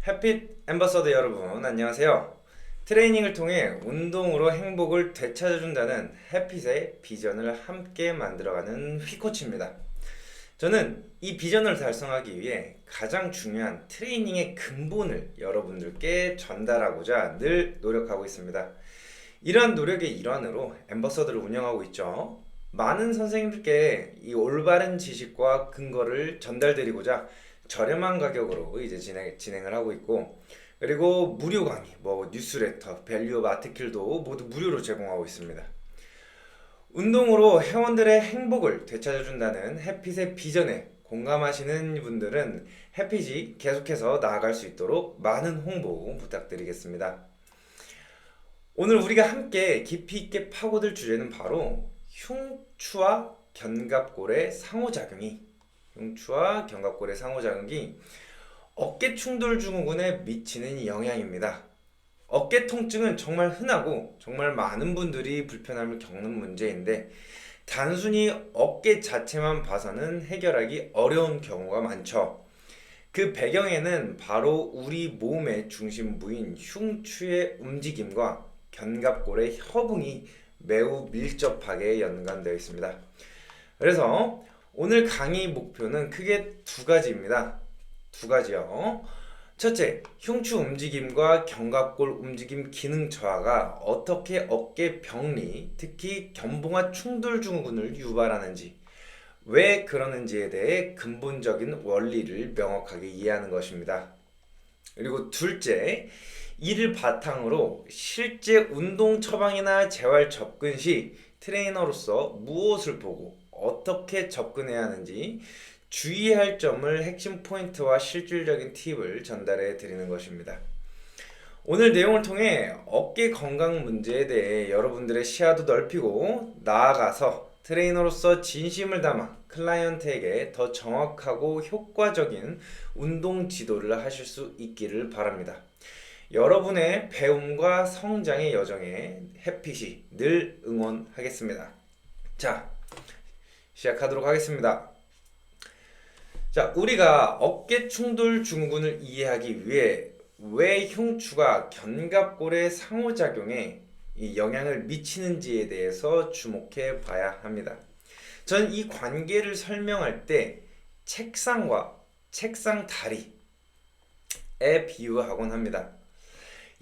햇빛 앰버서더 여러분 안녕하세요. 트레이닝을 통해 운동으로 행복을 되찾아준다는 햇빛의 비전을 함께 만들어가는 휘코치입니다. 저는 이 비전을 달성하기 위해 가장 중요한 트레이닝의 근본을 여러분들께 전달하고자 늘 노력하고 있습니다. 이러한 노력의 일환으로 앰버서더를 운영하고 있죠. 많은 선생님들께 이 올바른 지식과 근거를 전달드리고자 저렴한 가격으로 이제 진행을 하고 있고, 그리고 무료 강의, 뉴스레터, 밸류업 아티클도 모두 무료로 제공하고 있습니다. 운동으로 회원들의 행복을 되찾아준다는 햇빛의 비전에 공감하시는 분들은 햇빛이 계속해서 나아갈 수 있도록 많은 홍보 부탁드리겠습니다. 오늘 우리가 함께 깊이 있게 파고들 주제는 바로 흉추와 견갑골의 상호작용이 어깨 충돌 증후군에 미치는 영향입니다. 어깨 통증은 정말 흔하고 정말 많은 분들이 불편함을 겪는 문제인데, 단순히 어깨 자체만 봐서는 해결하기 어려운 경우가 많죠. 그 배경에는 바로 우리 몸의 중심부인 흉추의 움직임과 견갑골의 협응이 매우 밀접하게 연관되어 있습니다. 그래서 오늘 강의 목표는 크게 두 가지입니다. 두 가지요. 첫째, 흉추 움직임과 견갑골 움직임 기능 저하가 어떻게 어깨 병리, 특히 견봉화 충돌 증후군을 유발하는지, 왜 그러는지에 대해 근본적인 원리를 명확하게 이해하는 것입니다. 그리고 둘째, 이를 바탕으로 실제 운동 처방이나 재활 접근 시 트레이너로서 무엇을 보고 어떻게 접근해야 하는지 주의할 점을 핵심 포인트와 실질적인 팁을 전달해 드리는 것입니다. 오늘 내용을 통해 어깨 건강 문제에 대해 여러분들의 시야도 넓히고, 나아가서 트레이너로서 진심을 담아 클라이언트에게 더 정확하고 효과적인 운동 지도를 하실 수 있기를 바랍니다. 여러분의 배움과 성장의 여정에 햇빛이 늘 응원하겠습니다. 자, 시작하도록 하겠습니다. 자, 우리가 어깨 충돌 증후군을 이해하기 위해 왜 흉추가 견갑골의 상호작용에 이 영향을 미치는지에 대해서 주목해 봐야 합니다. 전 이 관계를 설명할 때 책상과 책상 다리에 비유하곤 합니다.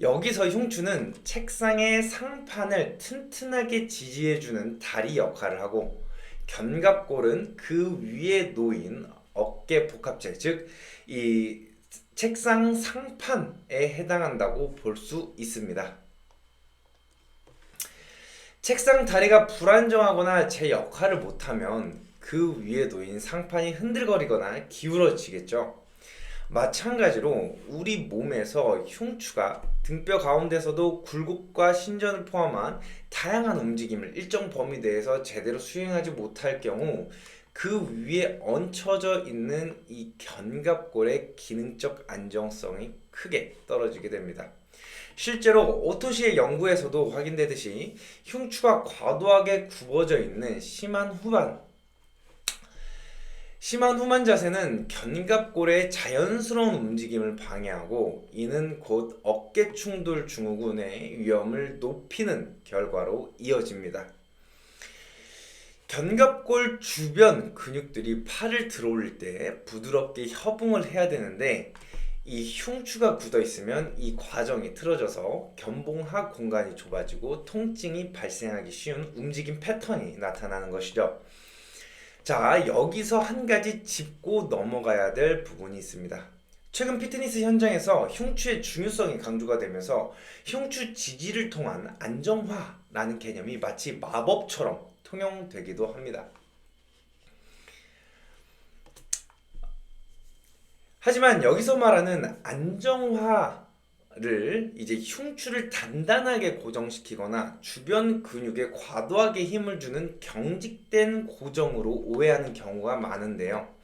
여기서 흉추는 책상의 상판을 튼튼하게 지지해주는 다리 역할을 하고, 견갑골은 그 위에 놓인 어깨 복합체, 즉 이 책상 상판에 해당한다고 볼 수 있습니다. 책상 다리가 불안정하거나 제 역할을 못하면 그 위에 놓인 상판이 흔들거리거나 기울어지겠죠. 마찬가지로 우리 몸에서 흉추가 등뼈 가운데서도 굴곡과 신전을 포함한 다양한 움직임을 일정 범위 내에서 제대로 수행하지 못할 경우 그 위에 얹혀져 있는 이 견갑골의 기능적 안정성이 크게 떨어지게 됩니다. 실제로 오토시의 연구에서도 확인되듯이 흉추가 과도하게 굽어져 있는 심한 후만 자세는 견갑골의 자연스러운 움직임을 방해하고, 이는 곧 어깨 충돌 증후군의 위험을 높이는 결과로 이어집니다. 견갑골 주변 근육들이 팔을 들어올릴 때 부드럽게 협응을 해야 되는데, 이 흉추가 굳어 있으면 이 과정이 틀어져서 견봉하 공간이 좁아지고 통증이 발생하기 쉬운 움직임 패턴이 나타나는 것이죠. 자, 여기서 한 가지 짚고 넘어가야 될 부분이 있습니다. 최근 피트니스 현장에서 흉추의 중요성이 강조가 되면서 흉추 지지를 통한 안정화라는 개념이 마치 마법처럼 통용되기도 합니다. 하지만 여기서 말하는 안정화를 이제 흉추를 단단하게 고정시키거나 주변 근육에 과도하게 힘을 주는 경직된 고정으로 오해하는 경우가 많은데요.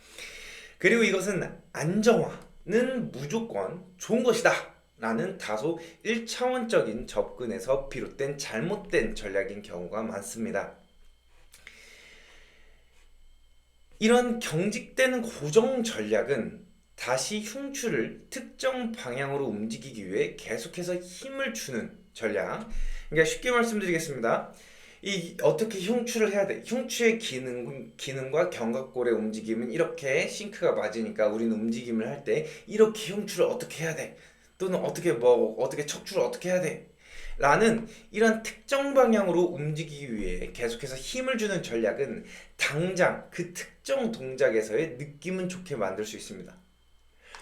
그리고 이것은 안정화는 무조건 좋은 것이다 라는 다소 1차원적인 접근에서 비롯된 잘못된 전략인 경우가 많습니다. 이런 경직된 고정 전략은 다시 흉추를 특정 방향으로 움직이기 위해 계속해서 힘을 주는 전략. 그러니까 쉽게 말씀드리겠습니다. 이 어떻게 흉추를 해야 돼? 흉추의 기능과 견갑골의 움직임은 이렇게 싱크가 맞으니까 우리는 움직임을 할 때 이렇게 흉추를 어떻게 해야 돼? 또는 어떻게 척추를 어떻게 해야 돼? 라는 이런 특정 방향으로 움직이기 위해 계속해서 힘을 주는 전략은 당장 그 특정 동작에서의 느낌은 좋게 만들 수 있습니다.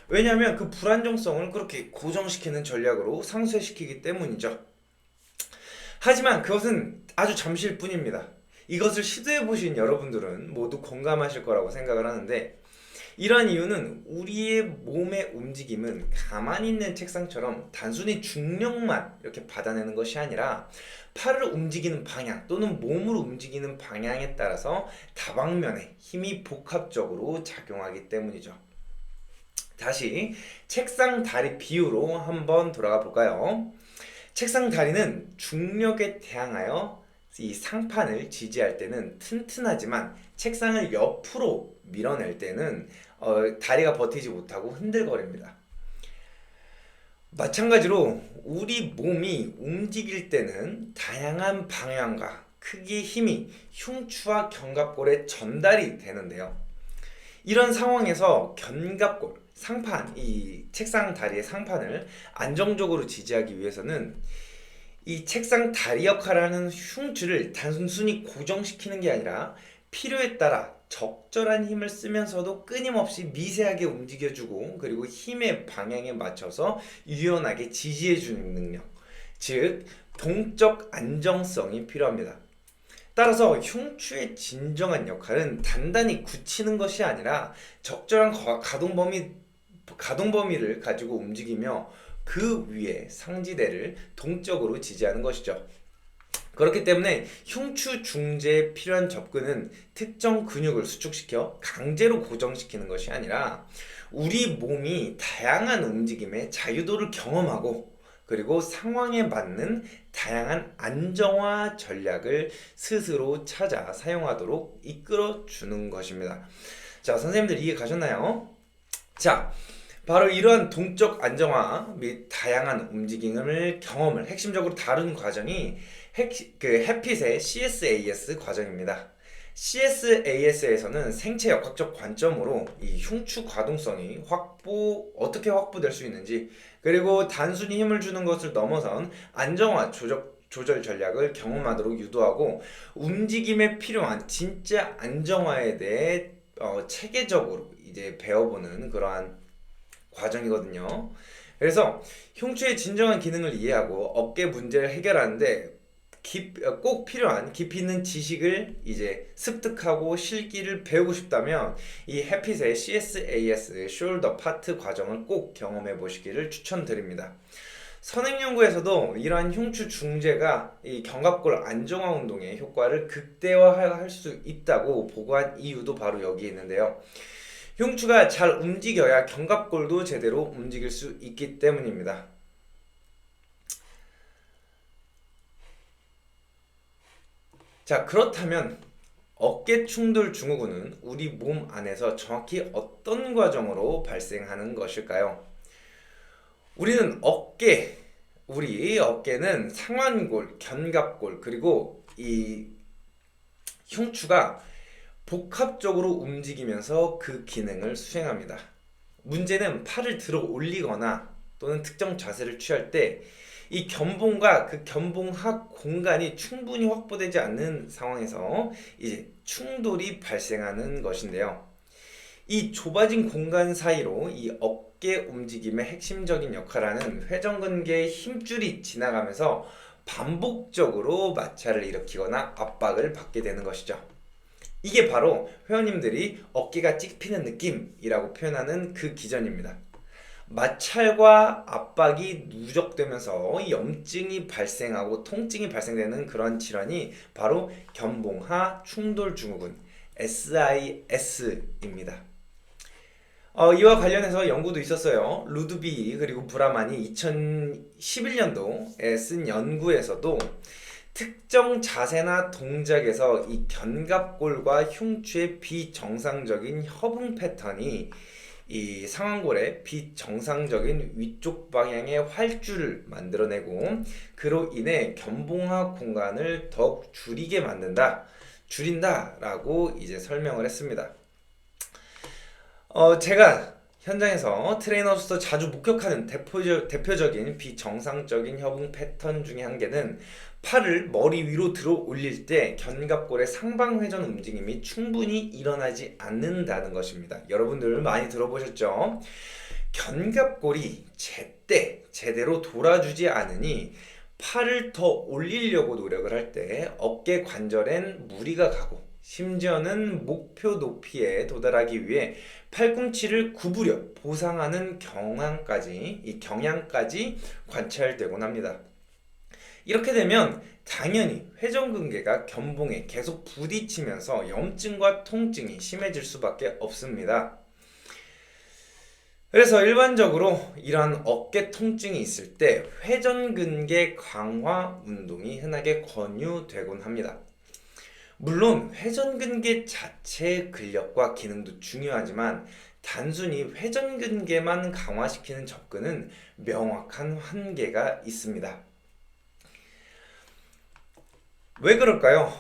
왜냐하면 그 불안정성을 그렇게 고정시키는 전략으로 상쇄시키기 때문이죠. 하지만 그것은 아주 잠시일 뿐입니다. 이것을 시도해 보신 여러분들은 모두 공감하실 거라고 생각을 하는데, 이러한 이유는 우리의 몸의 움직임은 가만히 있는 책상처럼 단순히 중력만 이렇게 받아내는 것이 아니라 팔을 움직이는 방향 또는 몸을 움직이는 방향에 따라서 다방면에 힘이 복합적으로 작용하기 때문이죠. 다시 책상 다리 비유로 한번 돌아가 볼까요? 책상 다리는 중력에 대항하여 이 상판을 지지할 때는 튼튼하지만 책상을 옆으로 밀어낼 때는 다리가 버티지 못하고 흔들거립니다. 마찬가지로 우리 몸이 움직일 때는 다양한 방향과 크기의 힘이 흉추와 견갑골에 전달이 되는데요. 이런 상황에서 견갑골, 상판, 이 책상 다리의 상판을 안정적으로 지지하기 위해서는 이 책상 다리 역할을 하는 흉추를 단순히 고정시키는 게 아니라 필요에 따라 적절한 힘을 쓰면서도 끊임없이 미세하게 움직여주고, 그리고 힘의 방향에 맞춰서 유연하게 지지해주는 능력, 즉 동적 안정성이 필요합니다. 따라서 흉추의 진정한 역할은 단단히 굳히는 것이 아니라 적절한 가동 범위를 가지고 움직이며 그 위에 상지대를 동적으로 지지하는 것이죠. 그렇기 때문에 흉추 중재에 필요한 접근은 특정 근육을 수축시켜 강제로 고정시키는 것이 아니라 우리 몸이 다양한 움직임의 자유도를 경험하고, 그리고 상황에 맞는 다양한 안정화 전략을 스스로 찾아 사용하도록 이끌어 주는 것입니다. 자, 선생님들 이해 가셨나요? 자, 바로 이러한 동적 안정화 및 다양한 움직임을 경험을 핵심적으로 다룬 과정이 햇핏의 CSAS 과정입니다. CSAS에서는 생체 역학적 관점으로 이 흉추 가동성이 어떻게 확보될 수 있는지, 그리고 단순히 힘을 주는 것을 넘어선 안정화 조절 전략을 경험하도록 유도하고, 움직임에 필요한 진짜 안정화에 대해 체계적으로 이제 배워보는 그러한 과정이거든요. 그래서 흉추의 진정한 기능을 이해하고 어깨 문제를 해결하는데 꼭 필요한 깊이 있는 지식을 이제 습득하고 실기를 배우고 싶다면 이 햇핏의 CSAS 숄더 파트 과정을 꼭 경험해 보시기를 추천드립니다. 선행 연구에서도 이러한 흉추 중재가 이 견갑골 안정화 운동의 효과를 극대화할 수 있다고 보고한 이유도 바로 여기에 있는데요. 흉추가 잘 움직여야 견갑골도 제대로 움직일 수 있기 때문입니다. 자, 그렇다면 어깨 충돌 증후군은 우리 몸 안에서 정확히 어떤 과정으로 발생하는 것일까요? 우리 어깨는 상완골, 견갑골, 그리고 이 흉추가 복합적으로 움직이면서 그 기능을 수행합니다. 문제는 팔을 들어 올리거나 또는 특정 자세를 취할 때 이 견봉과 그 견봉합 공간이 충분히 확보되지 않는 상황에서 이제 충돌이 발생하는 것인데요. 이 좁아진 공간 사이로 이 어깨 움직임의 핵심적인 역할을 하는 회전근개의 힘줄이 지나가면서 반복적으로 마찰을 일으키거나 압박을 받게 되는 것이죠. 이게 바로 회원님들이 어깨가 찍히는 느낌이라고 표현하는 그 기전입니다. 마찰과 압박이 누적되면서 염증이 발생하고 통증이 발생되는 그런 질환이 바로 견봉하 충돌 증후군 SIS입니다. 이와 관련해서 연구도 있었어요. 루드비 그리고 브라만이 2011년도에 쓴 연구에서도 특정 자세나 동작에서 이 견갑골과 흉추의 비정상적인 협응 패턴이 이 상완골에 비정상적인 위쪽 방향의 활주를 만들어내고 그로 인해 견봉하 공간을 더욱 줄이게 만든다, 줄인다라고 이제 설명을 했습니다. 제가 현장에서 트레이너로서 자주 목격하는 대표적인 비정상적인 협응 패턴 중에 한 개는 팔을 머리 위로 들어 올릴 때 견갑골의 상방 회전 움직임이 충분히 일어나지 않는다는 것입니다. 여러분들 많이 들어보셨죠? 견갑골이 제대로 돌아주지 않으니 팔을 더 올리려고 노력을 할 때 어깨 관절엔 무리가 가고 심지어는 목표 높이에 도달하기 위해 팔꿈치를 구부려 보상하는 경향까지 관찰되곤 합니다. 이렇게 되면 당연히 회전근개가 견봉에 계속 부딪히면서 염증과 통증이 심해질 수밖에 없습니다. 그래서 일반적으로 이러한 어깨 통증이 있을 때 회전근개 강화 운동이 흔하게 권유되곤 합니다. 물론 회전근개 자체의 근력과 기능도 중요하지만 단순히 회전근개만 강화시키는 접근은 명확한 한계가 있습니다. 왜 그럴까요?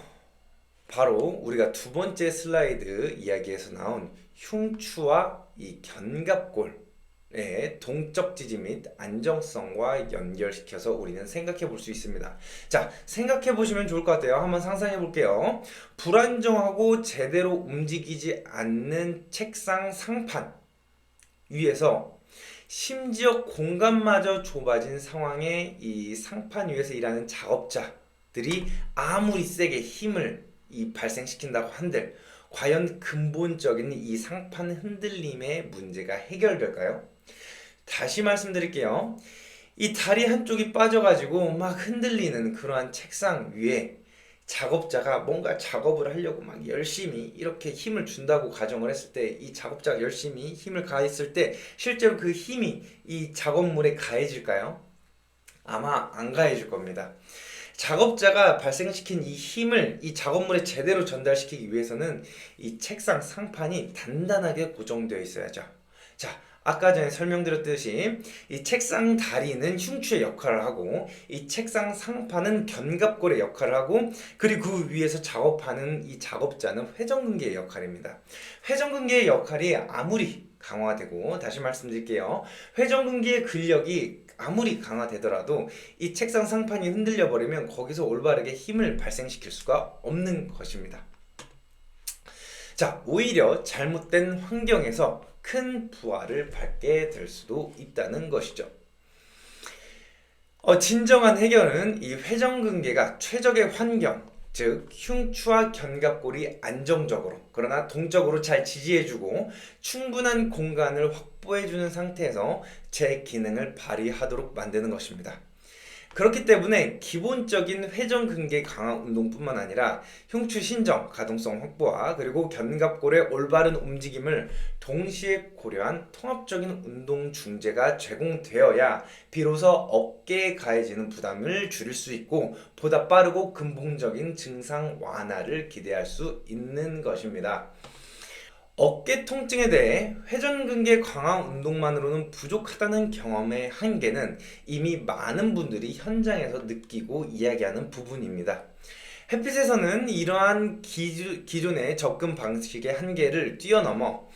바로 우리가 두 번째 슬라이드 이야기에서 나온 흉추와 이 견갑골의 동적 지지 및 안정성과 연결시켜서 우리는 생각해 볼 수 있습니다. 자, 생각해 보시면 좋을 것 같아요. 한번 상상해 볼게요. 불안정하고 제대로 움직이지 않는 책상 상판 위에서 심지어 공간마저 좁아진 상황에 이 상판 위에서 일하는 작업자들이 아무리 세게 힘을 발생시킨다고 한들 과연 근본적인 이 상판 흔들림의 문제가 해결될까요? 다시 말씀드릴게요. 이 다리 한쪽이 빠져가지고 막 흔들리는 그러한 책상 위에 작업자가 뭔가 작업을 하려고 막 열심히 이렇게 힘을 준다고 가정을 했을 때 이 작업자가 열심히 힘을 가했을 때 실제로 그 힘이 이 작업물에 가해질까요? 아마 안 가해질 겁니다. 작업자가 발생시킨 이 힘을 이 작업물에 제대로 전달시키기 위해서는 이 책상 상판이 단단하게 고정되어 있어야죠. 자, 아까 전에 설명드렸듯이 이 책상 다리는 흉추의 역할을 하고 이 책상 상판은 견갑골의 역할을 하고 그리고 그 위에서 작업하는 이 작업자는 회전근개의 역할입니다. 회전근개의 역할이 아무리 강화되고 다시 말씀드릴게요. 회전근개의 근력이 아무리 강화되더라도 이 책상 상판이 흔들려 버리면 거기서 올바르게 힘을 발생시킬 수가 없는 것입니다. 자, 오히려 잘못된 환경에서 큰 부하를 받게 될 수도 있다는 것이죠. 진정한 해결은 이 회전근개가 최적의 환경, 즉 흉추와 견갑골이 안정적으로 그러나 동적으로 잘 지지해주고 충분한 공간을 확보해주는 상태에서 제 기능을 발휘하도록 만드는 것입니다. 그렇기 때문에 기본적인 회전근개 강화 운동뿐만 아니라 흉추 신정, 가동성 확보와 그리고 견갑골의 올바른 움직임을 동시에 고려한 통합적인 운동 중재가 제공되어야 비로소 어깨에 가해지는 부담을 줄일 수 있고 보다 빠르고 근본적인 증상 완화를 기대할 수 있는 것입니다. 어깨 통증에 대해 회전근개 강화 운동만으로는 부족하다는 경험의 한계는 이미 많은 분들이 현장에서 느끼고 이야기하는 부분입니다. 햇빛에서는 이러한 기존의 접근 방식의 한계를 뛰어넘어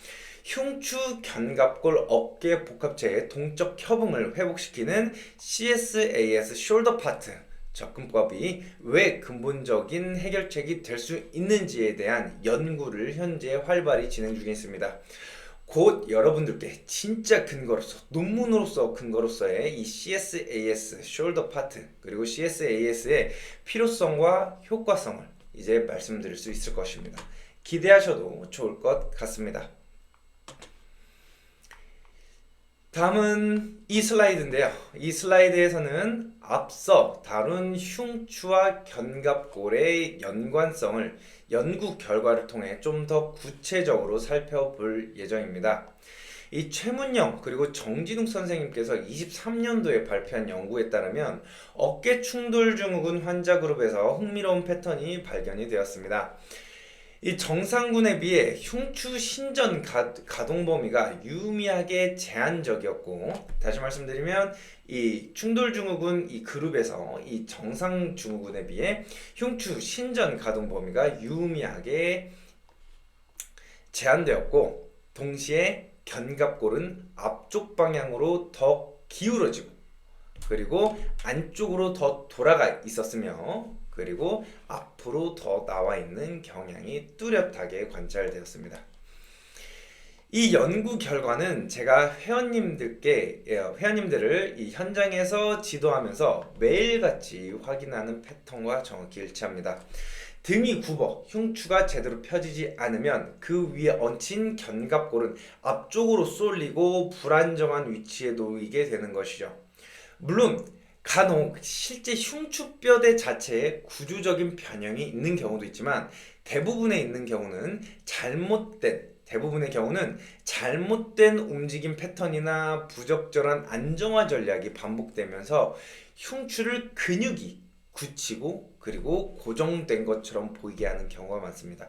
흉추, 견갑골, 어깨 복합체의 동적 협응을 회복시키는 CSAS 숄더 파트 접근법이 왜 근본적인 해결책이 될 수 있는지에 대한 연구를 현재 활발히 진행 중에 있습니다. 곧 여러분들께 진짜 근거로서 논문으로서 근거로서의 이 CSAS 숄더 파트 그리고 CSAS의 필요성과 효과성을 이제 말씀드릴 수 있을 것입니다. 기대하셔도 좋을 것 같습니다. 다음은 이 슬라이드인데요. 이 슬라이드에서는 앞서 다룬 흉추와 견갑골의 연관성을 연구 결과를 통해 좀 더 구체적으로 살펴볼 예정입니다. 이 최문영 그리고 정진욱 선생님께서 23년도에 발표한 연구에 따르면 어깨 충돌 증후군 환자 그룹에서 흥미로운 패턴이 발견이 되었습니다. 이 정상군에 비해 흉추 신전 가동 범위가 유의미하게 제한적이었고, 다시 말씀드리면 이 충돌 증후군 이 그룹에서 이 정상 증후군에 비해 흉추 신전 가동 범위가 유의미하게 제한되었고, 동시에 견갑골은 앞쪽 방향으로 더 기울어지고, 그리고 안쪽으로 더 돌아가 있었으며, 그리고 앞으로 더 나와 있는 경향이 뚜렷하게 관찰되었습니다. 이 연구 결과는 제가 회원님들을 이 현장에서 지도하면서 매일같이 확인하는 패턴과 정확히 일치합니다. 등이 굽어 흉추가 제대로 펴지지 않으면 그 위에 얹힌 견갑골은 앞쪽으로 쏠리고 불안정한 위치에 놓이게 되는 것이죠. 물론 간혹 실제 흉추뼈대 자체에 구조적인 변형이 있는 경우도 있지만 대부분의 경우는 잘못된 움직임 패턴이나 부적절한 안정화 전략이 반복되면서 흉추를 근육이 굳히고 그리고 고정된 것처럼 보이게 하는 경우가 많습니다.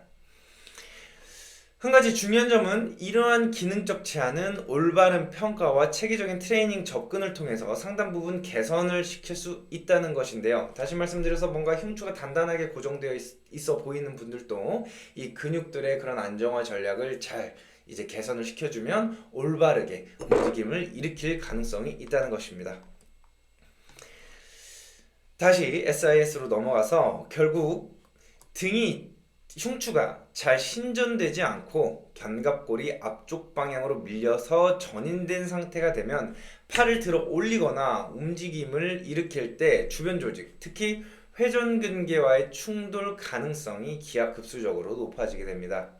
한 가지 중요한 점은 이러한 기능적 제한은 올바른 평가와 체계적인 트레이닝 접근을 통해서 상당 부분 개선을 시킬 수 있다는 것인데요. 다시 말씀드려서 뭔가 흉추가 단단하게 고정되어 있어 보이는 분들도 이 근육들의 그런 안정화 전략을 잘 이제 개선을 시켜주면 올바르게 움직임을 일으킬 가능성이 있다는 것입니다. 다시 SIS로 넘어가서 결국 흉추가 잘 신전되지 않고 견갑골이 앞쪽 방향으로 밀려서 전인된 상태가 되면 팔을 들어 올리거나 움직임을 일으킬 때 주변 조직, 특히 회전근개와의 충돌 가능성이 기하급수적으로 높아지게 됩니다.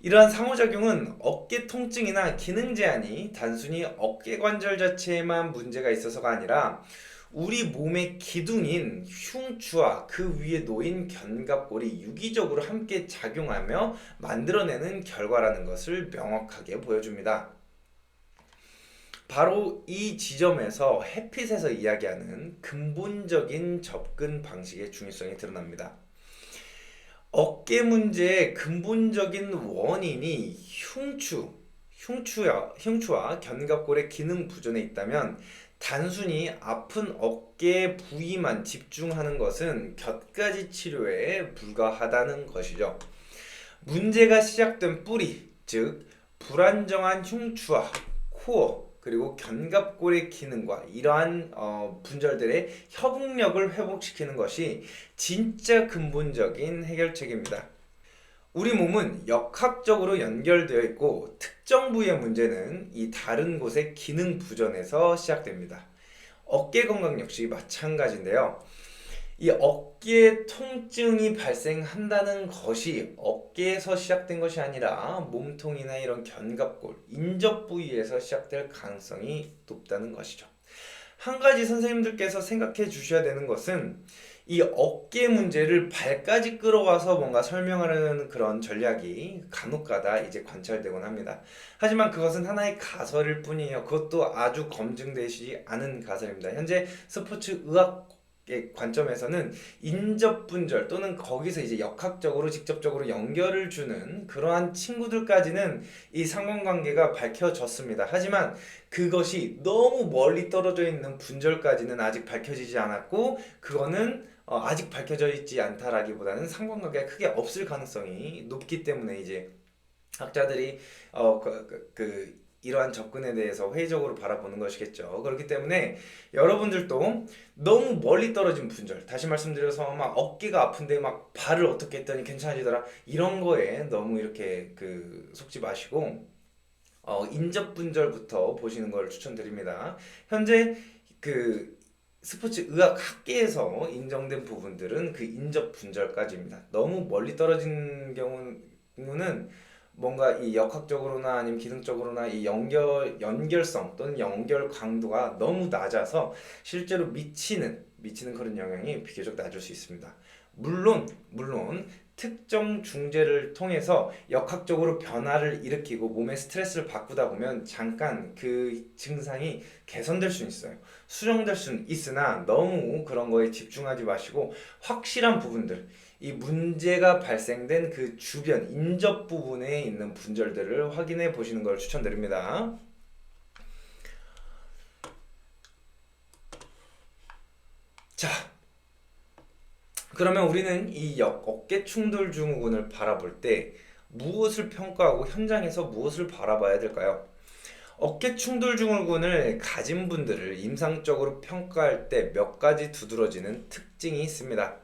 이러한 상호작용은 어깨 통증이나 기능 제한이 단순히 어깨 관절 자체에만 문제가 있어서가 아니라 우리 몸의 기둥인 흉추와 그 위에 놓인 견갑골이 유기적으로 함께 작용하며 만들어내는 결과라는 것을 명확하게 보여줍니다. 바로 이 지점에서 햇빛에서 이야기하는 근본적인 접근 방식의 중요성이 드러납니다. 어깨 문제의 근본적인 원인이 흉추와 견갑골의 기능 부전에 있다면 단순히 아픈 어깨 부위만 집중하는 것은 곁가지 치료에 불과하다는 것이죠. 문제가 시작된 뿌리, 즉 불안정한 흉추와 코어 그리고 견갑골의 기능과 이러한 분절들의 협응력을 회복시키는 것이 진짜 근본적인 해결책입니다. 우리 몸은 역학적으로 연결되어 있고 특정 부위의 문제는 이 다른 곳의 기능 부전에서 시작됩니다. 어깨 건강 역시 마찬가지인데요. 이 어깨 통증이 발생한다는 것이 어깨에서 시작된 것이 아니라 몸통이나 이런 견갑골, 인접 부위에서 시작될 가능성이 높다는 것이죠. 한 가지 선생님들께서 생각해 주셔야 되는 것은 이 어깨 문제를 발까지 끌어와서 뭔가 설명하려는 그런 전략이 간혹가다 이제 관찰되곤 합니다. 하지만 그것은 하나의 가설일 뿐이에요. 그것도 아주 검증되지 않은 가설입니다. 현재 스포츠 의학의 관점에서는 인접 분절 또는 거기서 이제 역학적으로 직접적으로 연결을 주는 그러한 친구들까지는 이 상관관계가 밝혀졌습니다. 하지만 그것이 너무 멀리 떨어져 있는 분절까지는 아직 밝혀지지 않았고 그거는 아직 밝혀져 있지 않다라기보다는 상관관계가 크게 없을 가능성이 높기 때문에 이제 학자들이 이러한 접근에 대해서 회의적으로 바라보는 것이겠죠. 그렇기 때문에 여러분들도 너무 멀리 떨어진 분절, 다시 말씀드려서 막 어깨가 아픈데 막 발을 어떻게 했더니 괜찮아지더라 이런 거에 너무 이렇게 속지 마시고 인접 분절부터 보시는 걸 추천드립니다. 현재 스포츠 의학 학계에서 인정된 부분들은 그 인접 분절까지입니다. 너무 멀리 떨어진 경우는 뭔가 이 역학적으로나 아니면 기능적으로나 이 연결성 또는 연결 강도가 너무 낮아서 실제로 미치는 그런 영향이 비교적 낮을 수 있습니다. 물론 특정 중재를 통해서 역학적으로 변화를 일으키고 몸에 스트레스를 바꾸다 보면 잠깐 그 증상이 개선될 수는 있어요. 수정될 수는 있으나 너무 그런 거에 집중하지 마시고 확실한 부분들, 이 문제가 발생된 그 주변 인접 부분에 있는 분절들을 확인해 보시는 걸 추천드립니다. 자, 그러면 우리는 이 어깨 충돌 증후군을 바라볼 때 무엇을 평가하고 현장에서 무엇을 바라봐야 될까요? 어깨 충돌 증후군을 가진 분들을 임상적으로 평가할 때 몇 가지 두드러지는 특징이 있습니다.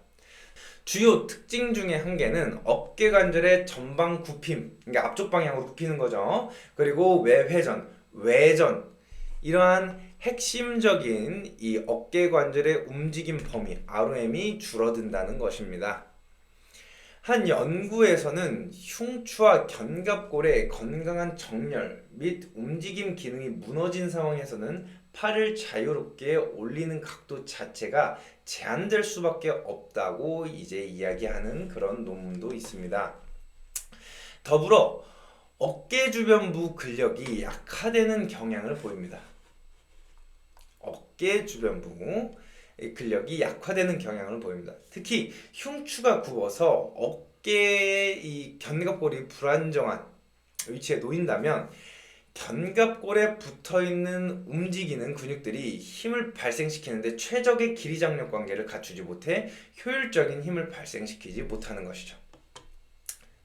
주요 특징 중에 한 개는 어깨 관절의 전방 굽힘, 그러니까 앞쪽 방향으로 굽히는 거죠. 그리고 외회전, 외전, 이러한 핵심적인 이 어깨 관절의 움직임 범위, ROM이 줄어든다는 것입니다. 한 연구에서는 흉추와 견갑골의 건강한 정렬 및 움직임 기능이 무너진 상황에서는 팔을 자유롭게 올리는 각도 자체가 제한될 수밖에 없다고 이제 이야기하는 그런 논문도 있습니다. 더불어 어깨 주변부 근력이 약화되는 경향을 보입니다. 어깨 주변부 근력이 약화되는 경향을 보입니다. 특히 흉추가 굽어서 어깨의 이 견갑골이 불안정한 위치에 놓인다면 견갑골에 붙어있는 움직이는 근육들이 힘을 발생시키는데 최적의 길이장력 관계를 갖추지 못해 효율적인 힘을 발생시키지 못하는 것이죠.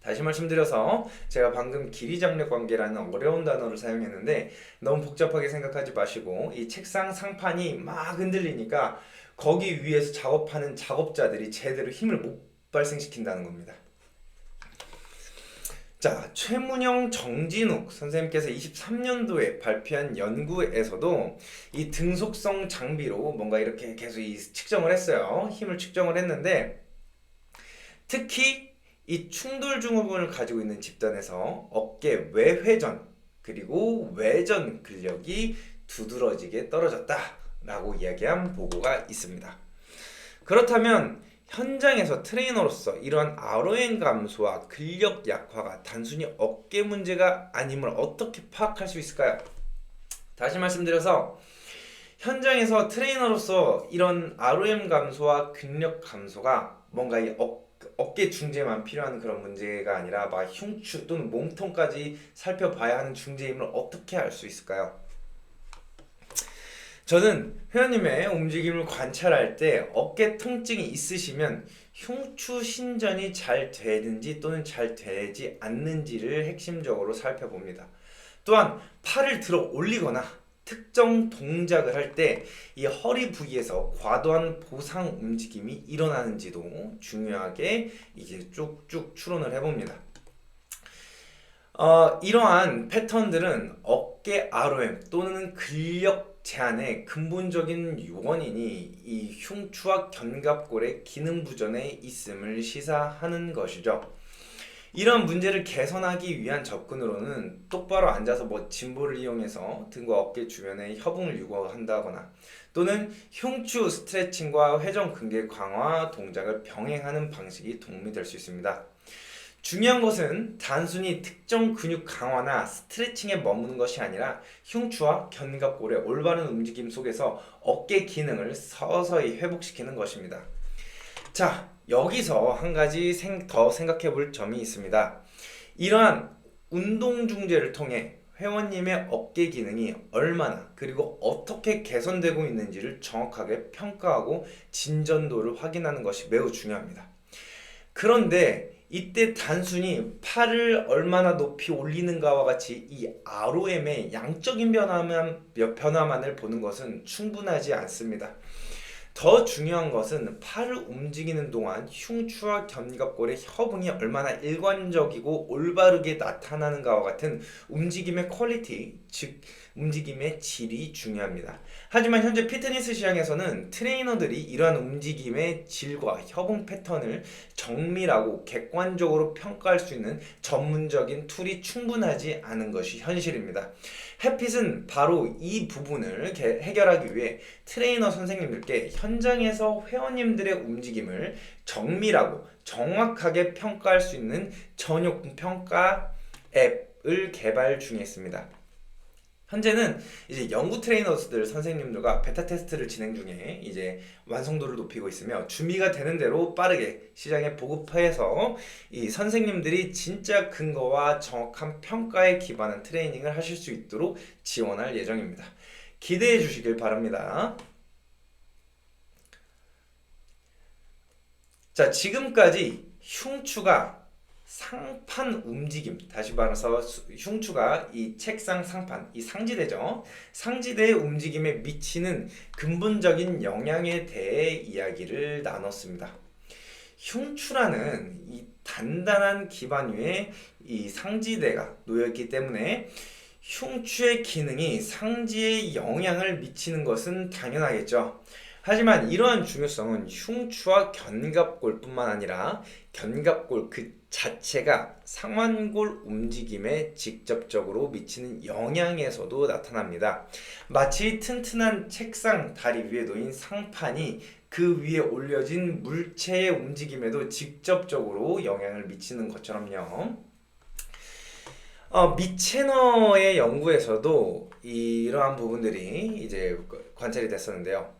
다시 말씀드려서 제가 방금 길이장력 관계라는 어려운 단어를 사용했는데 너무 복잡하게 생각하지 마시고 이 책상 상판이 막 흔들리니까 거기 위에서 작업하는 작업자들이 제대로 힘을 못 발생시킨다는 겁니다. 자, 최문영 정진욱 선생님께서 23년도에 발표한 연구에서도 이 등속성 장비로 뭔가 이렇게 계속 측정을 했어요. 힘을 측정을 했는데 특히 이 충돌 증후군을 가지고 있는 집단에서 어깨 외회전 그리고 외전 근력이 두드러지게 떨어졌다라고 이야기한 보고가 있습니다. 그렇다면 현장에서 트레이너로서 이러한 ROM 감소와 근력 약화가 단순히 어깨 문제가 아님을 어떻게 파악할 수 있을까요? 다시 말씀드려서 현장에서 트레이너로서 이런 ROM 감소와 근력 감소가 뭔가 이 어깨 중재만 필요한 그런 문제가 아니라 막 흉추 또는 몸통까지 살펴봐야 하는 중재임을 어떻게 알 수 있을까요? 저는 회원님의 움직임을 관찰할 때 어깨 통증이 있으시면 흉추 신전이 잘 되는지 또는 잘 되지 않는지를 핵심적으로 살펴봅니다. 또한 팔을 들어 올리거나 특정 동작을 할 때 이 허리 부위에서 과도한 보상 움직임이 일어나는지도 중요하게 이제 쭉쭉 추론을 해봅니다. 이러한 패턴들은 어깨 ROM 또는 근력 제한의 근본적인 원인이 이 흉추와 견갑골의 기능 부전에 있음을 시사하는 것이죠. 이런 문제를 개선하기 위한 접근으로는 똑바로 앉아서 짐볼을 이용해서 등과 어깨 주변에 협응을 유도한다거나 또는 흉추 스트레칭과 회전 근개 강화 동작을 병행하는 방식이 도움이 될 수 있습니다. 중요한 것은 단순히 특정 근육 강화나 스트레칭에 머무는 것이 아니라 흉추와 견갑골의 올바른 움직임 속에서 어깨 기능을 서서히 회복시키는 것입니다. 자, 여기서 한 가지 더 생각해 볼 점이 있습니다. 이러한 운동 중재를 통해 회원님의 어깨 기능이 얼마나 그리고 어떻게 개선되고 있는지를 정확하게 평가하고 진전도를 확인하는 것이 매우 중요합니다. 그런데 이때 단순히 팔을 얼마나 높이 올리는가와 같이 이 ROM의 양적인 변화만을 보는 것은 충분하지 않습니다. 더 중요한 것은 팔을 움직이는 동안 흉추와 견갑골의 협응이 얼마나 일관적이고 올바르게 나타나는가와 같은 움직임의 퀄리티, 즉 움직임의 질이 중요합니다. 하지만 현재 피트니스 시장에서는 트레이너들이 이러한 움직임의 질과 협응 패턴을 정밀하고 객관적으로 평가할 수 있는 전문적인 툴이 충분하지 않은 것이 현실입니다. 햇빛은 바로 이 부분을 해결하기 위해 트레이너 선생님들께 현장에서 회원님들의 움직임을 정밀하고 정확하게 평가할 수 있는 전용 평가 앱을 개발 중에 있습니다. 현재는 이제 연구 트레이너들 선생님들과 베타 테스트를 진행 중에 이제 완성도를 높이고 있으며 준비가 되는 대로 빠르게 시장에 보급해서 이 선생님들이 진짜 근거와 정확한 평가에 기반한 트레이닝을 하실 수 있도록 지원할 예정입니다. 기대해 주시길 바랍니다. 자, 지금까지 흉추가 상판 움직임, 다시 말해서 흉추가 이 책상 상판, 이 상지대죠. 상지대의 움직임에 미치는 근본적인 영향에 대해 이야기를 나눴습니다. 흉추라는 이 단단한 기반 위에 이 상지대가 놓여있기 때문에 흉추의 기능이 상지에 영향을 미치는 것은 당연하겠죠. 하지만 이러한 중요성은 흉추와 견갑골뿐만 아니라 견갑골 그 자체가 상완골 움직임에 직접적으로 미치는 영향에서도 나타납니다. 마치 튼튼한 책상 다리 위에 놓인 상판이 그 위에 올려진 물체의 움직임에도 직접적으로 영향을 미치는 것처럼요. 미체너의 연구에서도 이러한 부분들이 이제 관찰이 됐었는데요.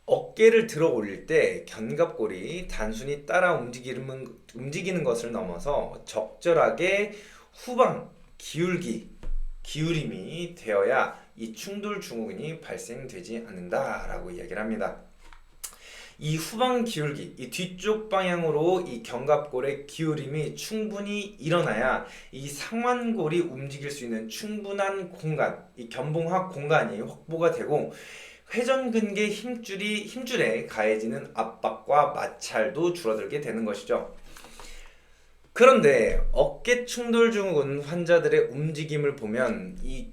어깨를 들어 올릴 때 견갑골이 단순히 따라 움직이는 것을 넘어서 적절하게 후방 기울임이 되어야 이 충돌 증후군이 발생되지 않는다라고 이야기를 합니다. 이 후방 기울기, 이 뒤쪽 방향으로 이 견갑골의 기울임이 충분히 일어나야 이 상완골이 움직일 수 있는 충분한 공간, 이 견봉합 공간이 확보가 되고 회전근개 힘줄에 가해지는 압박과 마찰도 줄어들게 되는 것이죠. 그런데 어깨 충돌 증후군 환자들의 움직임을 보면 이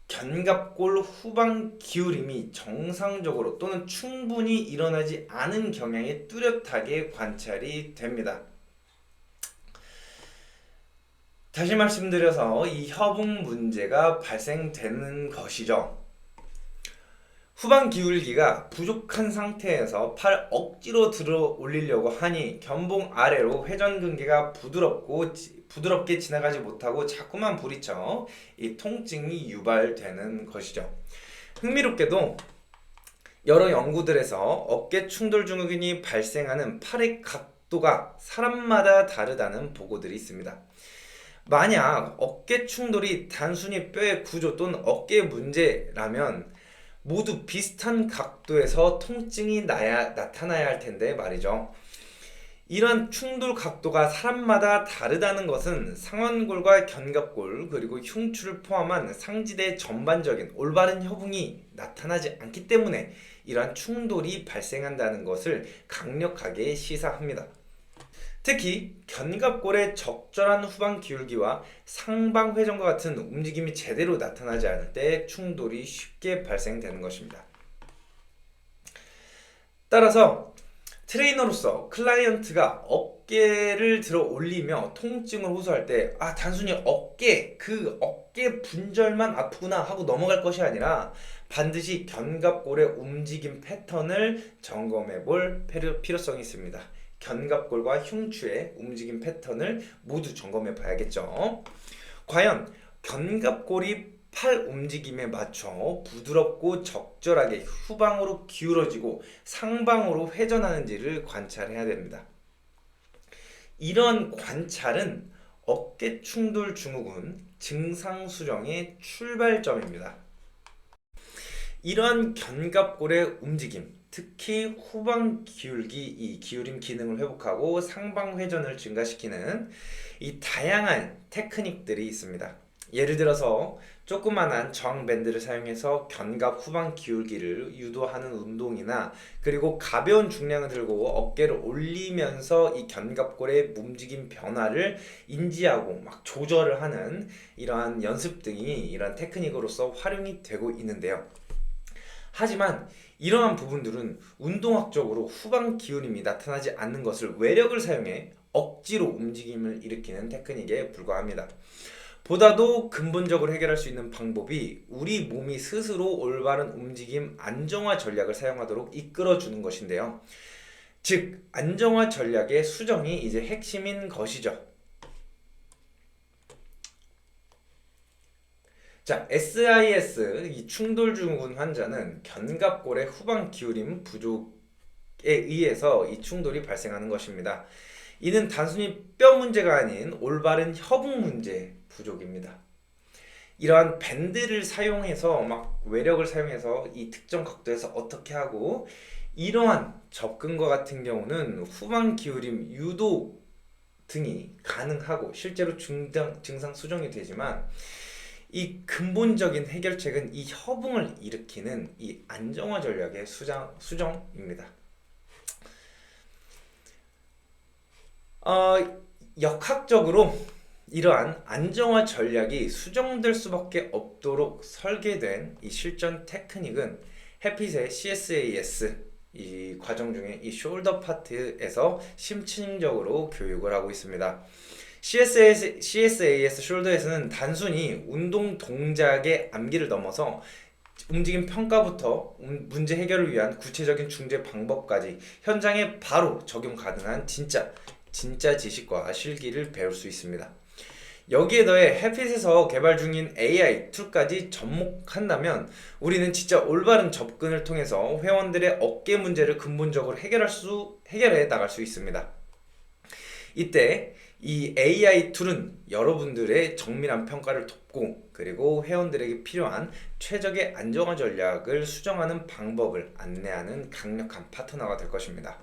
견갑골 후방 기울임이 정상적으로 또는 충분히 일어나지 않은 경향이 뚜렷하게 관찰이 됩니다. 다시 말씀드려서 이 협응 문제가 발생되는 것이죠. 후방 기울기가 부족한 상태에서 팔 억지로 들어 올리려고 하니 견봉 아래로 회전근개가 부드럽게 지나가지 못하고 자꾸만 부딪혀 이 통증이 유발되는 것이죠. 흥미롭게도 여러 연구들에서 어깨 충돌 증후군이 발생하는 팔의 각도가 사람마다 다르다는 보고들이 있습니다. 만약 어깨 충돌이 단순히 뼈의 구조 또는 어깨의 문제라면 모두 비슷한 각도에서 통증이 나타나야 할 텐데 말이죠. 이런 충돌 각도가 사람마다 다르다는 것은 상완골과 견갑골 그리고 흉추를 포함한 상지대 전반적인 올바른 협응이 나타나지 않기 때문에 이러한 충돌이 발생한다는 것을 강력하게 시사합니다. 특히 견갑골의 적절한 후방 기울기와 상방 회전과 같은 움직임이 제대로 나타나지 않을 때 충돌이 쉽게 발생되는 것입니다. 따라서 트레이너로서 클라이언트가 어깨를 들어 올리며 통증을 호소할 때 단순히 어깨 분절만 아프구나 하고 넘어갈 것이 아니라 반드시 견갑골의 움직임 패턴을 점검해 볼 필요성이 있습니다. 견갑골과 흉추의 움직임 패턴을 모두 점검해 봐야겠죠. 과연 견갑골이 팔 움직임에 맞춰 부드럽고 적절하게 후방으로 기울어지고 상방으로 회전하는지를 관찰해야 됩니다. 이런 관찰은 어깨 충돌 증후군 증상 수정의 출발점입니다. 이러한 견갑골의 움직임, 특히 후방 기울기, 이 기울임 기능을 회복하고 상방 회전을 증가시키는 이 다양한 테크닉들이 있습니다. 예를 들어서 조그만한 저항 밴드를 사용해서 견갑 후방 기울기를 유도하는 운동이나, 그리고 가벼운 중량을 들고 어깨를 올리면서 이 견갑골의 움직임 변화를 인지하고 막 조절을 하는 이러한 연습 등이 이러한 테크닉으로서 활용이 되고 있는데요. 하지만 이러한 부분들은 운동학적으로 후방 기울임이 나타나지 않는 것을 외력을 사용해 억지로 움직임을 일으키는 테크닉에 불과합니다. 보다도 근본적으로 해결할 수 있는 방법이 우리 몸이 스스로 올바른 움직임 안정화 전략을 사용하도록 이끌어주는 것인데요. 즉, 안정화 전략의 수정이 이제 핵심인 것이죠. 자, SIS, 이 충돌증후군 환자는 견갑골의 후방 기울임 부족에 의해서 이 충돌이 발생하는 것입니다. 이는 단순히 뼈 문제가 아닌 올바른 협응 문제 부족입니다. 이러한 밴드를 사용해서 막 외력을 사용해서 이 특정 각도에서 어떻게 하고, 이러한 접근과 같은 경우는 후방 기울임 유도 등이 가능하고 실제로 증상 수정이 되지만, 이 근본적인 해결책은 이 협응을 일으키는 이 안정화 전략의 수정입니다. 역학적으로 이러한 안정화 전략이 수정될 수밖에 없도록 설계된 이 실전 테크닉은 해핏의 CSAS 이 과정 중에 이 숄더 파트에서 심층적으로 교육을 하고 있습니다. CSAS 숄더에서는 단순히 운동 동작의 암기를 넘어서 움직임 평가부터 문제 해결을 위한 구체적인 중재 방법까지 현장에 바로 적용 가능한 진짜 지식과 실기를 배울 수 있습니다. 여기에 더해 해핏에서 개발 중인 AI 툴까지 접목한다면 우리는 진짜 올바른 접근을 통해서 회원들의 어깨 문제를 근본적으로 해결해 나갈 수 있습니다. 이때 이 AI 툴은 여러분들의 정밀한 평가를 돕고, 그리고 회원들에게 필요한 최적의 안정화 전략을 수정하는 방법을 안내하는 강력한 파트너가 될 것입니다.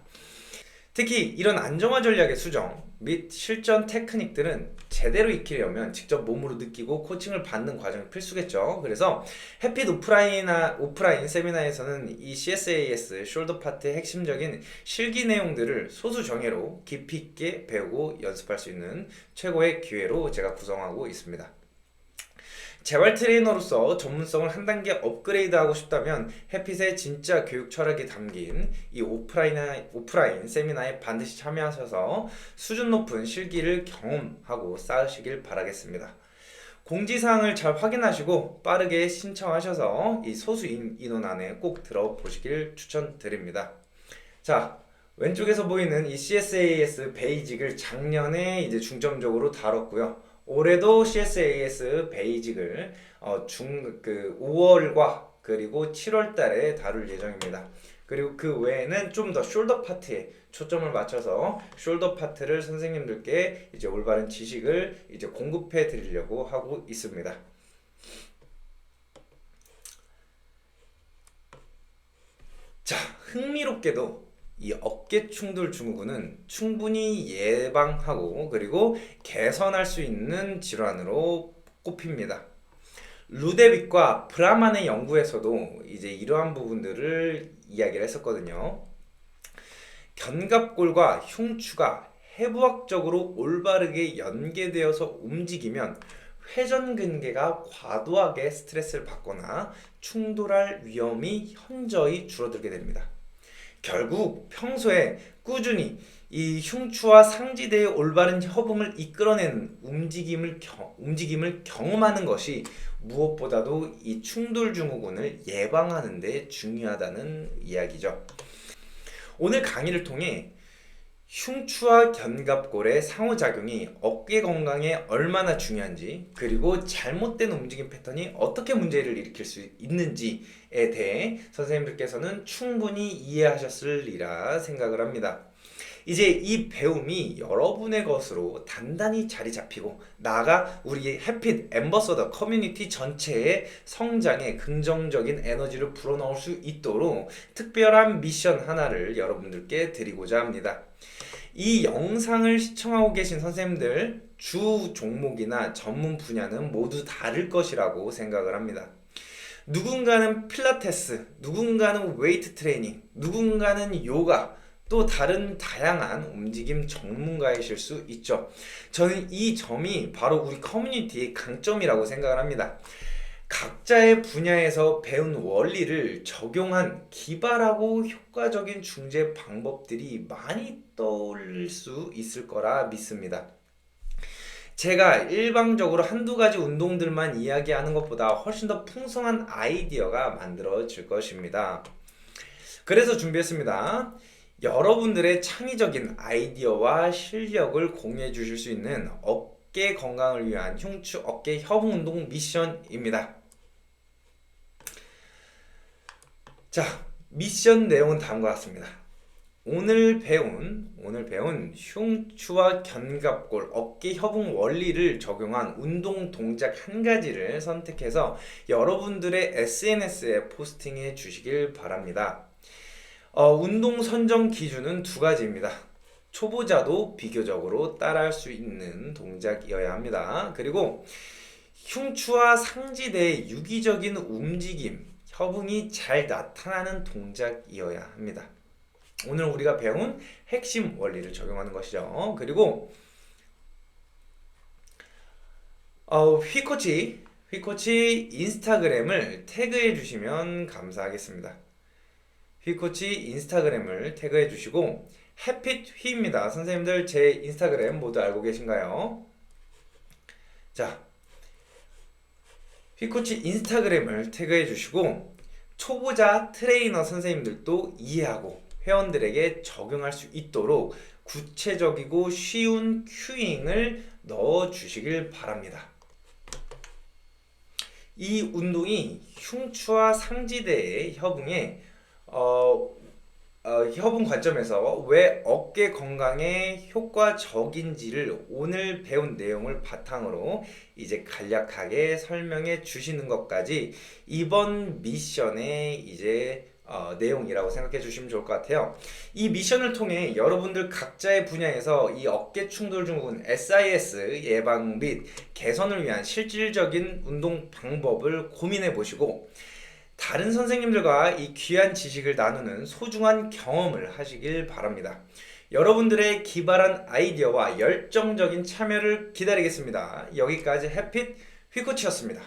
특히 이런 안정화 전략의 수정 및 실전 테크닉들은 제대로 익히려면 직접 몸으로 느끼고 코칭을 받는 과정이 필수겠죠. 그래서 해핏 오프라인 세미나에서는 이 CSAS 숄더 파트의 핵심적인 실기 내용들을 소수 정예로 깊이 있게 배우고 연습할 수 있는 최고의 기회로 제가 구성하고 있습니다. 재활 트레이너로서 전문성을 한 단계 업그레이드하고 싶다면 해핏의 진짜 교육 철학이 담긴 이 오프라인 세미나에 반드시 참여하셔서 수준 높은 실기를 경험하고 쌓으시길 바라겠습니다. 공지사항을 잘 확인하시고 빠르게 신청하셔서 이 소수 인원 안에 꼭 들어보시길 추천드립니다. 자, 왼쪽에서 보이는 이 CSAS 베이직을 작년에 이제 중점적으로 다뤘고요. 올해도 CSAS 베이직을 5월과 그리고 7월 달에 다룰 예정입니다. 그리고 그 외에는 좀 더 숄더 파트에 초점을 맞춰서 숄더 파트를 선생님들께 이제 올바른 지식을 이제 공급해 드리려고 하고 있습니다. 자, 흥미롭게도 이 어깨 충돌 증후군은 충분히 예방하고 그리고 개선할 수 있는 질환으로 꼽힙니다. 루데빅과 브라만의 연구에서도 이제 이러한 부분들을 이야기를 했었거든요. 견갑골과 흉추가 해부학적으로 올바르게 연계되어서 움직이면 회전근개가 과도하게 스트레스를 받거나 충돌할 위험이 현저히 줄어들게 됩니다. 결국 평소에 꾸준히 이 흉추와 상지대의 올바른 협응을 이끌어내는 움직임을 경험하는 것이 무엇보다도 이 충돌 증후군을 예방하는 데 중요하다는 이야기죠. 오늘 강의를 통해 흉추와 견갑골의 상호작용이 어깨 건강에 얼마나 중요한지, 그리고 잘못된 움직임 패턴이 어떻게 문제를 일으킬 수 있는지에 대해 선생님들께서는 충분히 이해하셨으리라 생각을 합니다. 이제 이 배움이 여러분의 것으로 단단히 자리 잡히고 나아가 우리 해핏 앰버서더 커뮤니티 전체의 성장에 긍정적인 에너지를 불어넣을 수 있도록 특별한 미션 하나를 여러분들께 드리고자 합니다. 이 영상을 시청하고 계신 선생님들 주 종목이나 전문 분야는 모두 다를 것이라고 생각을 합니다. 누군가는 필라테스, 누군가는 웨이트 트레이닝, 누군가는 요가, 또 다른 다양한 움직임 전문가이실 수 있죠. 저는 이 점이 바로 우리 커뮤니티의 강점이라고 생각을 합니다. 각자의 분야에서 배운 원리를 적용한 기발하고 효과적인 중재 방법들이 많이 떠올릴 수 있을 거라 믿습니다. 제가 일방적으로 한두 가지 운동들만 이야기하는 것보다 훨씬 더 풍성한 아이디어가 만들어질 것입니다. 그래서 준비했습니다. 여러분들의 창의적인 아이디어와 실력을 공유해 주실 수 있는 어깨 건강을 위한 흉추 어깨 협응 운동 미션입니다. 자, 미션 내용은 다음과 같습니다. 오늘 배운 흉추와 견갑골, 어깨 협응 원리를 적용한 운동 동작 한 가지를 선택해서 여러분들의 SNS에 포스팅해 주시길 바랍니다. 운동 선정 기준은 두 가지입니다. 초보자도 비교적으로 따라할 수 있는 동작이어야 합니다. 그리고 흉추와 상지대의 유기적인 움직임, 협응이 잘 나타나는 동작이어야 합니다. 오늘 우리가 배운 핵심 원리를 적용하는 것이죠. 그리고 휘코치 인스타그램을 태그해 주시면 감사하겠습니다. 휘코치 인스타그램을 태그해 주시고 햇빛 휘입니다. 선생님들 제 인스타그램 모두 알고 계신가요? 자, 휘코치 인스타그램을 태그해 주시고 초보자 트레이너 선생님들도 이해하고 회원들에게 적용할 수 있도록 구체적이고 쉬운 큐잉을 넣어 주시길 바랍니다. 이 운동이 흉추와 상지대의 협응에 협응 관점에서 왜 어깨 건강에 효과적인지를 오늘 배운 내용을 바탕으로 이제 간략하게 설명해 주시는 것까지 이번 미션의 이제 내용이라고 생각해 주시면 좋을 것 같아요. 이 미션을 통해 여러분들 각자의 분야에서 이 어깨 충돌 증후군 SIS 예방 및 개선을 위한 실질적인 운동 방법을 고민해 보시고 다른 선생님들과 이 귀한 지식을 나누는 소중한 경험을 하시길 바랍니다. 여러분들의 기발한 아이디어와 열정적인 참여를 기다리겠습니다. 여기까지 햇빛 휘코치였습니다.